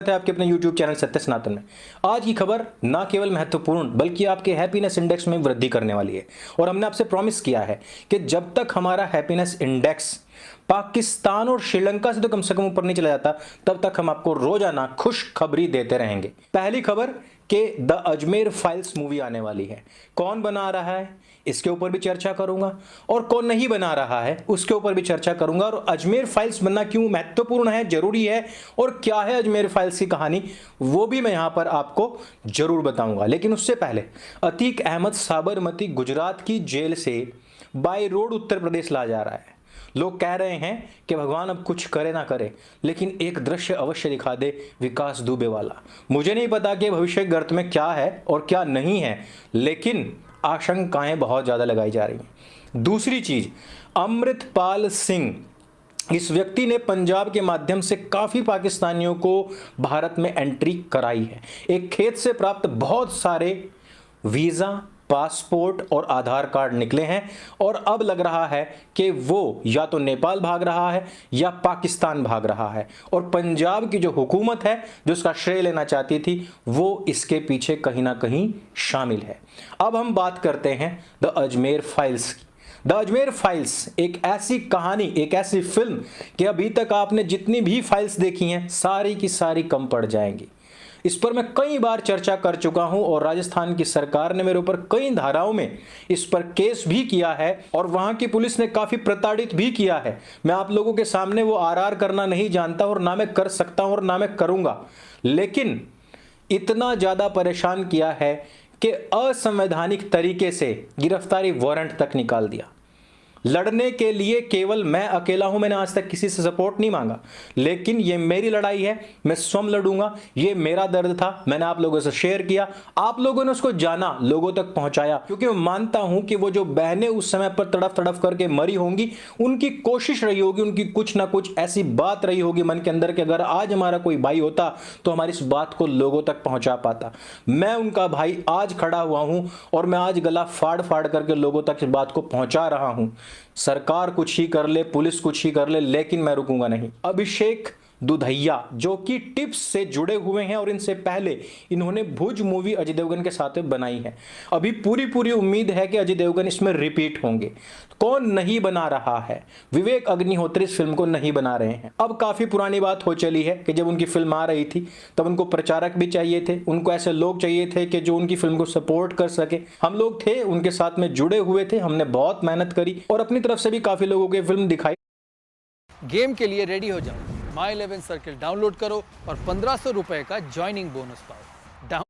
है आपके अपने YouTube चैनल सत्य सनातन में। आज की खबर ना केवल महत्वपूर्ण बल्कि आपके हैप्पीनेस इंडेक्स में वृद्धि करने वाली है। और हमने आपसे प्रॉमिस किया है कि जब तक हमारा हैप्पीनेस इंडेक्स पाकिस्तान और श्रीलंका से तो कम से कम ऊपर नहीं चला जाता, तब तक हम आपको रोजाना खुशखबरी देते रहेंगे। पहली खबर कि द अजमेर फाइल्स मूवी आने वाली है। कौन बना रहा है इसके ऊपर भी चर्चा करूंगा, और कौन नहीं बना रहा है उसके ऊपर भी चर्चा करूंगा, और अजमेर फाइल्स बनना क्यों महत्वपूर्ण है, जरूरी है, और क्या है अजमेर फाइल्स की कहानी, वो भी मैं यहां पर आपको जरूर बताऊंगा। लेकिन उससे पहले अतीक अहमद साबरमती गुजरात की जेल से बाय रोड उत्तर प्रदेश ला जा रहा है। लोग कह रहे हैं कि भगवान अब कुछ करे ना करे, लेकिन एक दृश्य अवश्य दिखा दे विकास दुबे वाला। मुझे नहीं पता कि भविष्य गर्त में क्या है और क्या नहीं है, लेकिन आशंकाएं बहुत ज्यादा लगाई जा रही हैं। दूसरी चीज, अमृतपाल सिंह इस व्यक्ति ने पंजाब के माध्यम से काफी पाकिस्तानियों को भारत में एंट्री कराई है। एक खेत से प्राप्त बहुत सारे वीजा, पासपोर्ट और आधार कार्ड निकले हैं, और अब लग रहा है कि वो या तो नेपाल भाग रहा है या पाकिस्तान भाग रहा है, और पंजाब की जो हुकूमत है जो इसका श्रेय लेना चाहती थी वो इसके पीछे कहीं ना कहीं शामिल है। अब हम बात करते हैं द अजमेर फाइल्स की। द अजमेर फाइल्स एक ऐसी कहानी, एक ऐसी फिल्म कि अभी तक आपने जितनी भी फाइल्स देखी हैं सारी की सारी कम पड़ जाएंगी। इस पर मैं कई बार चर्चा कर चुका हूं, और राजस्थान की सरकार ने मेरे ऊपर कई धाराओं में इस पर केस भी किया है, और वहां की पुलिस ने काफी प्रताड़ित भी किया है। मैं आप लोगों के सामने वो आरआर करना नहीं जानता, और ना मैं कर सकता हूं और ना मैं करूंगा, लेकिन इतना ज्यादा परेशान किया है कि असंवैधानिक तरीके से गिरफ्तारी वारंट तक निकाल दिया। लड़ने के लिए केवल मैं अकेला हूं, मैंने आज तक किसी से सपोर्ट नहीं मांगा, लेकिन ये मेरी लड़ाई है, मैं स्वयं लड़ूंगा। ये मेरा दर्द था, मैंने आप लोगों से शेयर किया, आप लोगों ने उसको जाना, लोगों तक पहुंचाया, क्योंकि मैं मानता हूं कि वो जो बहनें उस समय पर तड़फ तड़फ करके मरी होंगी, उनकी कोशिश रही होगी, उनकी कुछ ना कुछ ऐसी बात रही होगी मन के अंदर कि अगर आज हमारा कोई भाई होता तो हमारी इस बात को लोगों तक पहुंचा पाता। मैं उनका भाई आज खड़ा हुआ हूं, और मैं आज गला फाड़ फाड़ करके लोगों तक इस बात को पहुंचा रहा हूं। सरकार कुछ ही कर ले, पुलिस कुछ ही कर ले, लेकिन मैं रुकूंगा नहीं। अभिषेक दुधैया जो कि टिप्स से जुड़े हुए हैं, और इनसे पहले इन्होंने भुज मूवी अजय देवगन के साथ में बनाई है। अभी पूरी उम्मीद है कि अजय देवगन इसमें रिपीट होंगे। कौन नहीं बना रहा है? विवेक अग्निहोत्री इस फिल्म को नहीं बना रहे हैं। अब काफी पुरानी बात हो चली है कि जब उनकी फिल्म आ रही थी तब उनको प्रचारक भी चाहिए थे, उनको ऐसे लोग चाहिए थे कि जो उनकी फिल्म को सपोर्ट कर सके। हम लोग थे उनके साथ में जुड़े हुए थे, हमने बहुत मेहनत करी और अपनी तरफ से भी काफी लोगों की फिल्म दिखाई। गेम के लिए रेडी हो जाओ, माई 11 सर्किल डाउनलोड करो और 1500 रुपए का ज्वाइनिंग बोनस पाओ।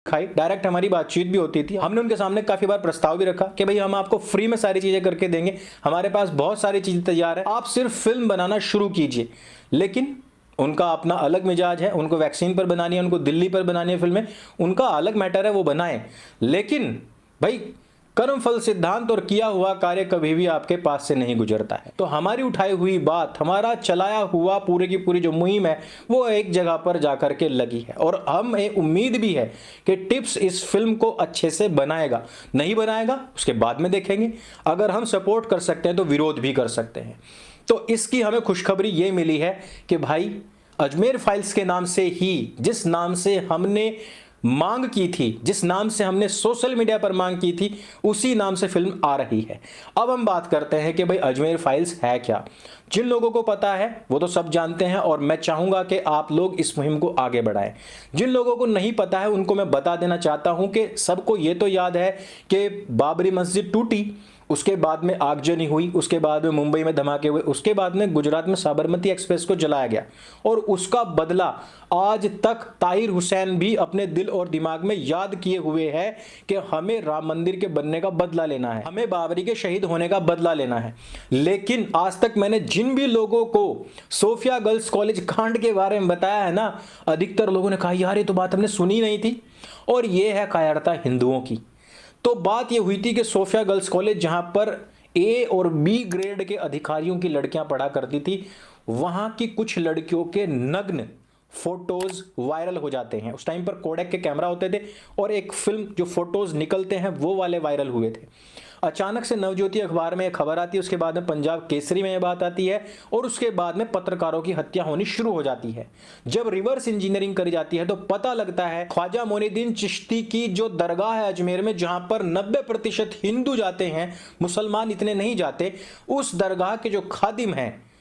डायरेक्ट हमारी बातचीत भी होती थी। हमने उनके सामने काफी बार प्रस्ताव भी रखा कि भाई हम आपको फ्री में सारी चीजें करके देंगे, हमारे पास बहुत सारी चीजें तैयार है, आप सिर्फ फिल्म बनाना शुरू कीजिए। लेकिन उनका अपना अलग मिजाज है, उनको वैक्सीन पर बनानी है, उनको दिल्ली पर बनानी है फिल्में, उनका अलग मैटर है, वो बनाए। लेकिन भाई कर्म फल सिद्धांत और किया हुआ कार्य कभी भी आपके पास से नहीं गुजरता है। तो हमारी उठाई हुई बात, हमारा चलाया हुआ पूरी की पूरी जो मुहिम है वो एक जगह पर जाकर के लगी है, और हमें उम्मीद भी है कि टिप्स इस फिल्म को अच्छे से बनाएगा। नहीं बनाएगा उसके बाद में देखेंगे, अगर हम सपोर्ट कर सकते हैं तो विरोध भी कर सकते हैं। तो इसकी हमें खुशखबरी ये मिली है कि भाई अजमेर फाइल्स के नाम से ही, जिस नाम से हमने मांग की थी, जिस नाम से हमने सोशल मीडिया पर मांग की थी, उसी नाम से फिल्म आ रही है। अब हम बात करते हैं कि भाई अजमेर फाइल्स है क्या। जिन लोगों को पता है वो तो सब जानते हैं, और मैं चाहूंगा कि आप लोग इस मुहिम को आगे बढ़ाएं। जिन लोगों को नहीं पता है उनको मैं बता देना चाहता हूं कि सबको ये तो याद है कि बाबरी मस्जिद टूटी, उसके बाद में आगजनी हुई, उसके बाद में मुंबई में धमाके हुए, उसके बाद में गुजरात में साबरमती एक्सप्रेस को जलाया गया, और उसका बदला आज तक ताहिर हुसैन भी अपने दिल और दिमाग में याद किए हुए है कि हमें राम मंदिर के बनने का बदला लेना है, हमें बाबरी के शहीद होने का बदला लेना है। लेकिन आज तक मैंने जिन भी लोगों को सोफिया गर्ल्स कॉलेज कांड के बारे में बताया है ना, अधिकतर लोगों ने कहा यार ये तो बात हमने सुनी नहीं थी, और ये है कायरता हिंदुओं की। तो बात यह हुई थी कि सोफिया गर्ल्स कॉलेज जहां पर ए और बी ग्रेड के अधिकारियों की लड़कियां पढ़ा करती थी, वहां की कुछ लड़कियों के नग्न फोटोज वायरल हो जाते हैं। उस टाइम पर कोडेक के कैमरा होते थे, और एक फिल्म जो फोटोज निकलते हैं वो वाले वायरल हुए थे। अचानक से नवज्योति अखबार में एक खबर आती है, उसके बाद में पंजाब केसरी में यह बात आती है और उसके बाद में पत्रकारों की हत्या होनी शुरू हो जाती है। जब रिवर्स इंजीनियरिंग करी जाती है तो पता लगता है ख्वाजा मोइनुद्दीन चिश्ती की जो दरगाह है अजमेर में, जहां पर 90% हिंदू जाते हैं, मुसलमान इतने नहीं जाते, उस दरगाह के जो खादिम हैं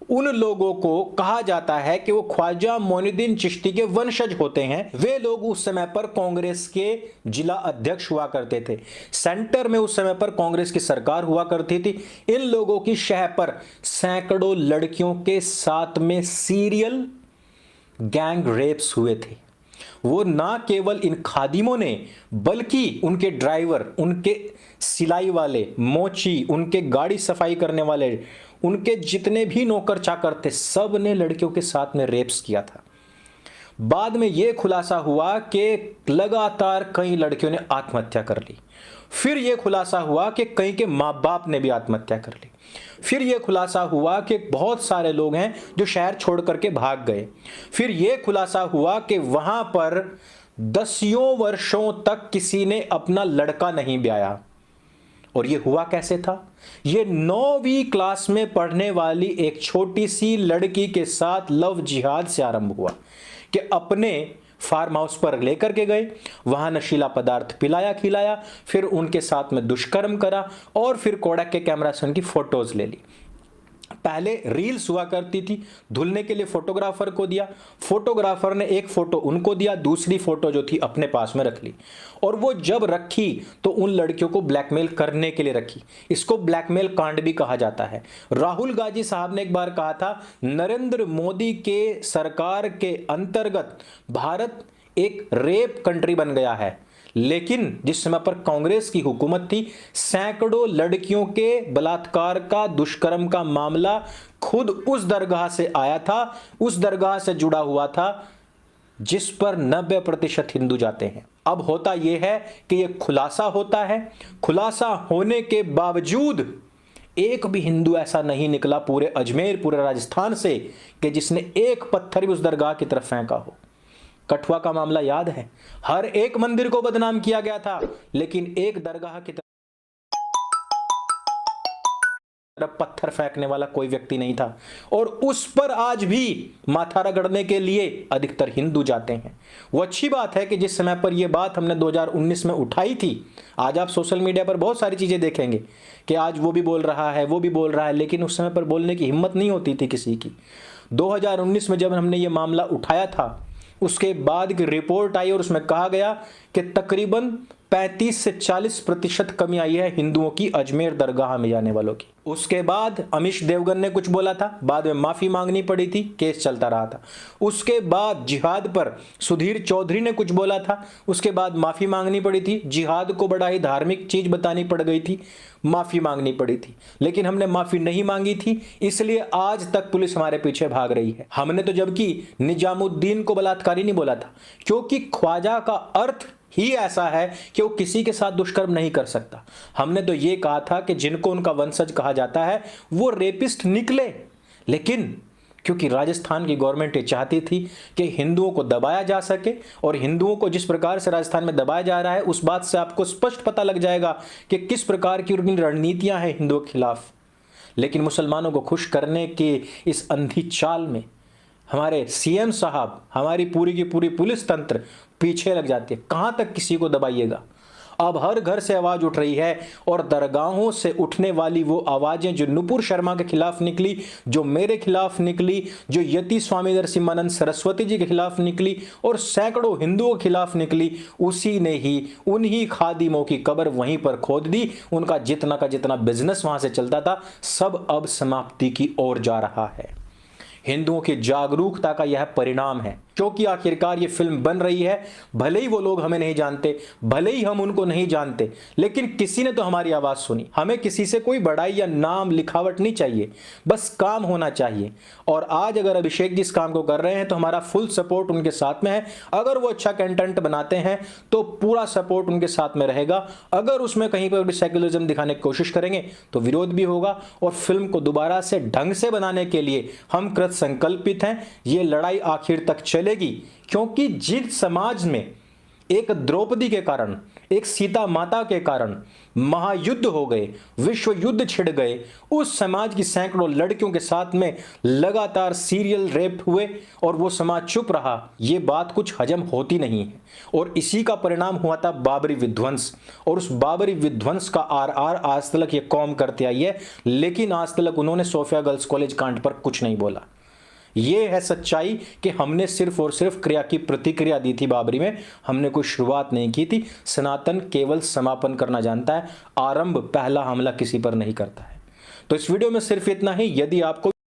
उन लोगों को कहा जाता है कि वो ख्वाजा मोइनुद्दीन चिश्ती के वंशज होते हैं। वे लोग उस समय पर कांग्रेस के जिला अध्यक्ष हुआ करते थे। सेंटर में उस समय पर कांग्रेस की सरकार हुआ करती थी। इन लोगों की शह पर सैकड़ों लड़कियों के साथ में सीरियल गैंग रेप्स हुए थे। वो ना केवल इन खादिमों ने बल्कि उनके ड्राइवर, उनके सिलाई वाले, मोची, उनके गाड़ी सफाई करने वाले, उनके जितने भी नौकर चाकर थे, सब ने लड़कियों के साथ में रेप्स किया था। बाद में यह खुलासा हुआ कि लगातार कई लड़कियों ने आत्महत्या कर ली। फिर यह खुलासा हुआ कि कई के माँ बाप ने भी आत्महत्या कर ली। फिर यह खुलासा हुआ कि बहुत सारे लोग हैं जो शहर छोड़ करके भाग गए। फिर यह खुलासा हुआ कि वहां पर 10 वर्षों तक किसी ने अपना लड़का नहीं ब्याया। और ये हुआ कैसे था? ये 9वीं क्लास में पढ़ने वाली एक छोटी सी लड़की के साथ लव जिहाद से आरंभ हुआ कि अपने फार्म हाउस पर लेकर के गए, वहां नशीला पदार्थ पिलाया खिलाया, फिर उनके साथ में दुष्कर्म करा और फिर कोडक के कैमरा से उनकी फोटोज ले ली। पहले रील्स हुआ करती थी, धुलने के लिए फोटोग्राफर को दिया, फोटोग्राफर ने एक फोटो उनको दिया, दूसरी फोटो जो थी अपने पास में रख ली। और वो जब रखी तो उन लड़कियों को ब्लैकमेल करने के लिए रखी। इसको ब्लैकमेल कांड भी कहा जाता है। राहुल गांधी साहब ने एक बार कहा था, नरेंद्र मोदी के सरकार के अंतर्गत भारत एक रेप कंट्री बन गया है। लेकिन जिस समय पर कांग्रेस की हुकूमत थी, सैकड़ों लड़कियों के बलात्कार का, दुष्कर्म का मामला खुद उस दरगाह से आया था, उस दरगाह से जुड़ा हुआ था जिस पर 90% हिंदू जाते हैं। अब होता यह है कि यह खुलासा होता है। खुलासा होने के बावजूद एक भी हिंदू ऐसा नहीं निकला पूरे अजमेर, पूरे राजस्थान से कि जिसने एक पत्थर भी उस दरगाह की तरफ फेंका हो। कठुआ का मामला याद है, हर एक मंदिर को बदनाम किया गया था, लेकिन एक दरगाह की तरफ पत्थर फेंकने वाला कोई व्यक्ति नहीं था। और उस पर आज भी माथा रगड़ने के लिए अधिकतर हिंदू जाते हैं। वो अच्छी बात है कि जिस समय पर यह बात हमने 2019 में उठाई थी, आज आप सोशल मीडिया पर बहुत सारी चीजें देखेंगे कि आज वो भी बोल रहा है, वो भी बोल रहा है, लेकिन उस समय पर बोलने की हिम्मत नहीं होती थी किसी की। 2019 में जब हमने ये मामला उठाया था, उसके बाद की रिपोर्ट आई और उसमें कहा गया कि तकरीबन 35 से 40% कमी आई है हिंदुओं की अजमेर दरगाह में जाने वालों की। उसके बाद अमीश देवगन ने कुछ बोला था, बाद में माफी मांगनी पड़ी थी, केस चलता रहा था। उसके बाद जिहाद पर सुधीर चौधरी ने कुछ बोला था, उसके बाद माफी मांगनी पड़ी थी। जिहाद को बड़ा ही धार्मिक चीज बतानी पड़ गई थी, माफी मांगनी पड़ी थी, लेकिन हमने माफी नहीं मांगी थी, इसलिए आज तक पुलिस हमारे पीछे भाग रही है। हमने तो जबकि निजामुद्दीन को बलात्कारी नहीं बोला था, क्योंकि ख्वाजा का अर्थ ही ऐसा है कि वो किसी के साथ दुष्कर्म नहीं कर सकता। हमने तो ये कहा था कि जिनको उनका वंशज कहा जाता है वो रेपिस्ट निकले, लेकिन क्योंकि राजस्थान की गवर्नमेंट ये चाहती थी कि हिंदुओं को दबाया जा सके, और हिंदुओं को जिस प्रकार से राजस्थान में दबाया जा रहा है उस बात से आपको स्पष्ट पता लग जाएगा कि किस प्रकार की उनकी रणनीतियां हैं हिंदुओं के खिलाफ। लेकिन मुसलमानों को खुश करने की इस अंधी चाल में हमारे सीएम साहब, हमारी पूरी की पूरी पुलिस तंत्र पीछे लग जाती है। कहां तक किसी को दबाइएगा? अब हर घर से आवाज उठ रही है, और दरगाहों से उठने वाली वो आवाजें जो नुपुर शर्मा के खिलाफ निकली, जो मेरे खिलाफ निकली, जो यति स्वामी नरसिम्हानंद सरस्वती जी के खिलाफ निकली और सैकड़ों हिंदुओं के खिलाफ निकली, उसी ने ही उन्हीं खादिमों की कब्र वहीं पर खोद दी। उनका जितना का जितना बिजनेस वहां से चलता था, सब अब समाप्ति की ओर जा रहा है। हिंदुओं की जागरूकता का यह परिणाम है, क्योंकि आखिरकार ये फिल्म बन रही है। भले ही वो लोग हमें नहीं जानते, भले ही हम उनको नहीं जानते, लेकिन किसी ने तो हमारी आवाज सुनी। हमें किसी से कोई बड़ाई या नाम लिखावट नहीं चाहिए, बस काम होना चाहिए। और आज अगर अभिषेक जी इस काम को कर रहे हैं तो हमारा फुल सपोर्ट उनके साथ में है। अगर वो अच्छा कंटेंट बनाते हैं तो पूरा सपोर्ट उनके साथ में रहेगा। अगर उसमें कहीं पर भी सेक्युलरिज्म दिखाने की कोशिश करेंगे तो विरोध भी होगा, और फिल्म को दोबारा से ढंग से बनाने के लिए हम कृत संकल्पित हैं। ये लड़ाई आखिर तक चलेगी, क्योंकि जिस समाज में एक द्रौपदी के कारण, एक सीता माता के कारण महायुद्ध हो गए, विश्व युद्ध छिड़ गए, उस समाज की सैकड़ों लड़कियों के साथ में लगातार सीरियल रेप हुए और वो समाज चुप रहा, ये बात कुछ हजम होती नहीं है। और इसी का परिणाम हुआ था बाबरी विध्वंस, और उस बाबरी विध्वंस का आर आज तक ये कौम करते आई है, लेकिन आज तक उन्होंने सोफिया गर्ल्स कॉलेज कांड पर कुछ नहीं बोला। ये है सच्चाई कि हमने सिर्फ और सिर्फ क्रिया की प्रतिक्रिया दी थी बाबरी में, हमने कोई शुरुआत नहीं की थी। सनातन केवल समापन करना जानता है, आरंभ पहला हमला किसी पर नहीं करता है। तो इस वीडियो में सिर्फ इतना ही। यदि आपको